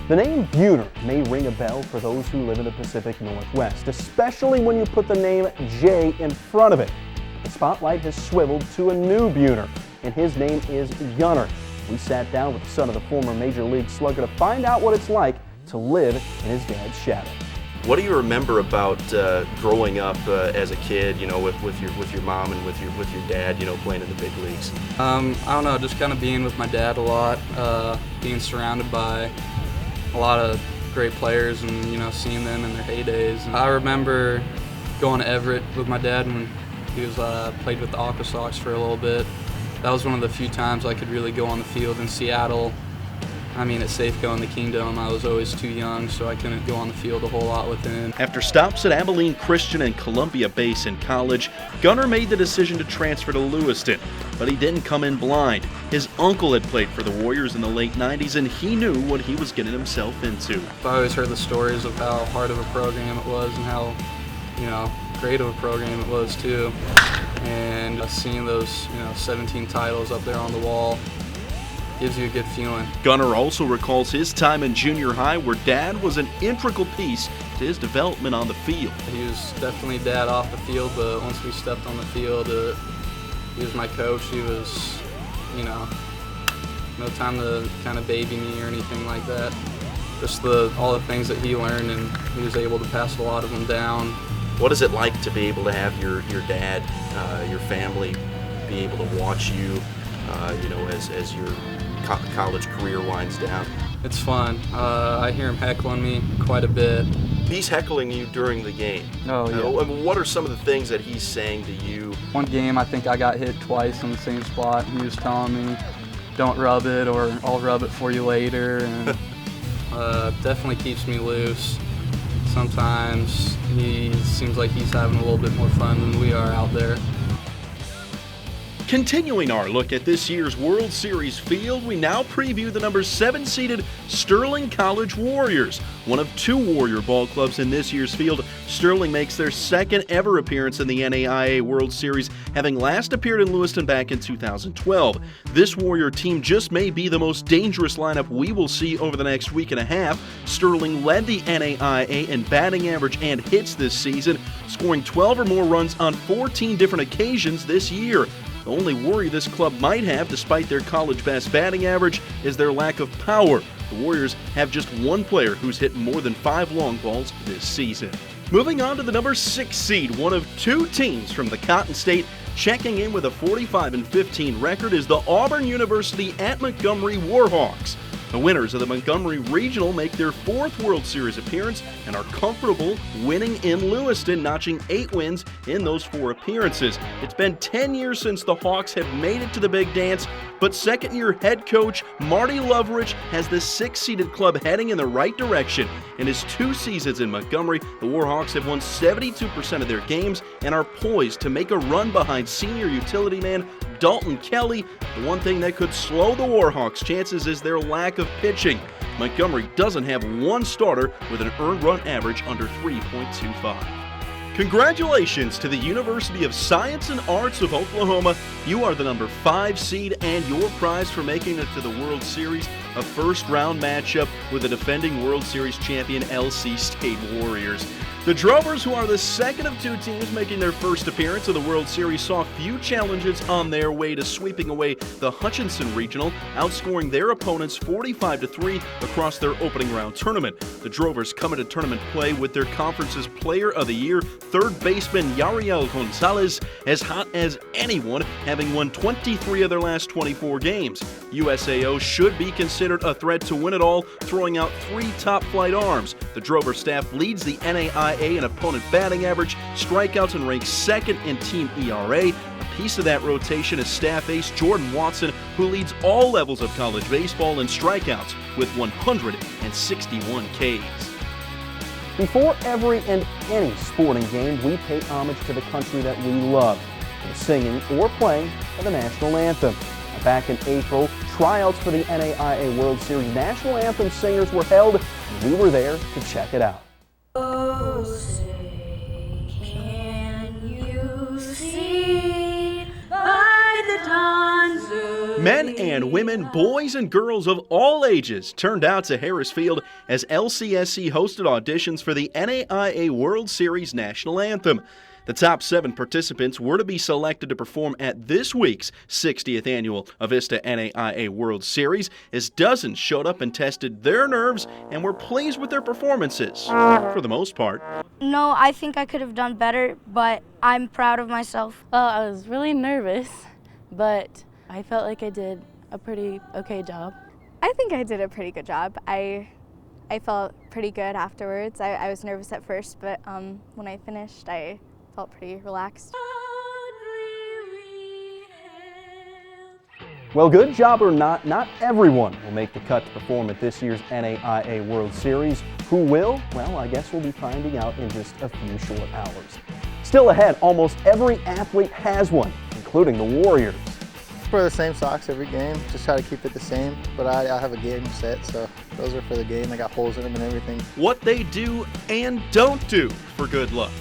The name Buhner may ring a bell for those who live in the Pacific Northwest, especially when you put the name J in front of it. The spotlight has swiveled to a new Buhner, and his name is Gunnar. We sat down with the son of the former Major League Slugger to find out what it's like to live in his dad's shadow. What do you remember about growing up as a kid, you know, with your mom and with your dad, you know, playing in the big leagues? I don't know, just kind of being with my dad a lot, being surrounded by a lot of great players and, you know, seeing them in their heydays. And I remember going to Everett with my dad when he was played with the Aqua Sox for a little bit. That was one of the few times I could really go on the field. In Seattle, I mean, at Safeco in the Kingdom, I was always too young, so I couldn't go on the field a whole lot with him. After stops at Abilene Christian and Columbia Base in college, Gunnar made the decision to transfer to Lewiston, but he didn't come in blind. His uncle had played for the Warriors in the late 90s, and he knew what he was getting himself into. I always heard the stories of how hard of a program it was and how, you know, great of a program it was too. And seeing those, you know, 17 titles up there on the wall gives you a good feeling. Gunnar also recalls his time in junior high where Dad was an integral piece to his development on the field. He was definitely Dad off the field, but once we stepped on the field, he was my coach. He was, you know, no time to kind of baby me or anything like that. Just all the things that he learned, and he was able to pass a lot of them down. What is it like to be able to have your dad, your family, be able to watch you, you know, as your college career winds down? It's fun. I hear him heckling me quite a bit. He's heckling you during the game. Oh, yeah. I mean, what are some of the things that he's saying to you? One game, I think I got hit twice in the same spot. He was telling me, don't rub it, or I'll rub it for you later. And definitely keeps me loose. Sometimes he seems like he's having a little bit more fun than we are out there. Continuing our look at this year's World Series field, we now preview the number 7-seeded Sterling College Warriors. One of two Warrior ball clubs in this year's field, Sterling makes their second ever appearance in the NAIA World Series, having last appeared in Lewiston back in 2012. This Warrior team just may be the most dangerous lineup we will see over the next week and a half. Sterling led the NAIA in batting average and hits this season, scoring 12 or more runs on 14 different occasions this year. The only worry this club might have, despite their college best batting average, is their lack of power. The Warriors have just one player who's hit more than 5 long balls this season. Moving on to the number 6 seed, one of two teams from the Cotton State checking in with a 45-15 record is the Auburn University at Montgomery Warhawks. The winners of the Montgomery Regional make their 4th World Series appearance and are comfortable winning in Lewiston, notching 8 wins in those 4 appearances. It's been 10 years since the Hawks have made it to the big dance, but second-year head coach Marty Loveridge has the 6-seeded club heading in the right direction. In his 2 seasons in Montgomery, the Warhawks have won 72% of their games and are poised to make a run behind senior utility man Dalton Kelly. The one thing that could slow the Warhawks' chances is their lack of pitching. Montgomery doesn't have one starter with an earned run average under 3.25. Congratulations to the University of Science and Arts of Oklahoma. You are the number 5 seed, and your prize for making it to the World Series, a first-round matchup with the defending World Series champion LC State Warriors. The Drovers, who are the second of 2 teams making their first appearance of the World Series, saw few challenges on their way to sweeping away the Hutchinson Regional, outscoring their opponents 45-3 across their opening round tournament. The Drovers come into tournament play with their conference's Player of the Year, third baseman Yariel Gonzalez, as hot as anyone, having won 23 of their last 24 games. USAO should be considered a threat to win it all, throwing out 3 top-flight arms. The Drover staff leads the NAIA in opponent batting average, strikeouts, and ranks 2nd in team ERA. A piece of that rotation is staff ace Jordan Watson, who leads all levels of college baseball in strikeouts with 161 Ks. Before every and any sporting game, we pay homage to the country that we love, the singing or playing of the national anthem. Back in April, tryouts for the NAIA World Series National Anthem singers were held, and we were there to check it out. Oh, say, can you see by the dawn's early Men and women, boys and girls of all ages turned out to Harris Field as LCSC hosted auditions for the NAIA World Series National Anthem. The top 7 participants were to be selected to perform at this week's 60th annual Avista NAIA World Series, as dozens showed up and tested their nerves and were pleased with their performances, for the most part. No, I think I could have done better, but I'm proud of myself. Well, I was really nervous, but I felt like I did a pretty okay job. I think I did a pretty good job. I felt pretty good afterwards. I was nervous at first, but when I finished, I felt pretty relaxed. Well, good job or not everyone will make the cut to perform at this year's NAIA World Series. Who will? Well, I guess we'll be finding out in just a few short hours. Still ahead, almost every athlete has one, including the Warriors. For the same socks every game, just try to keep it the same, but I have a game set, so those are for the game. I got holes in them and everything. What they do and don't do for good luck.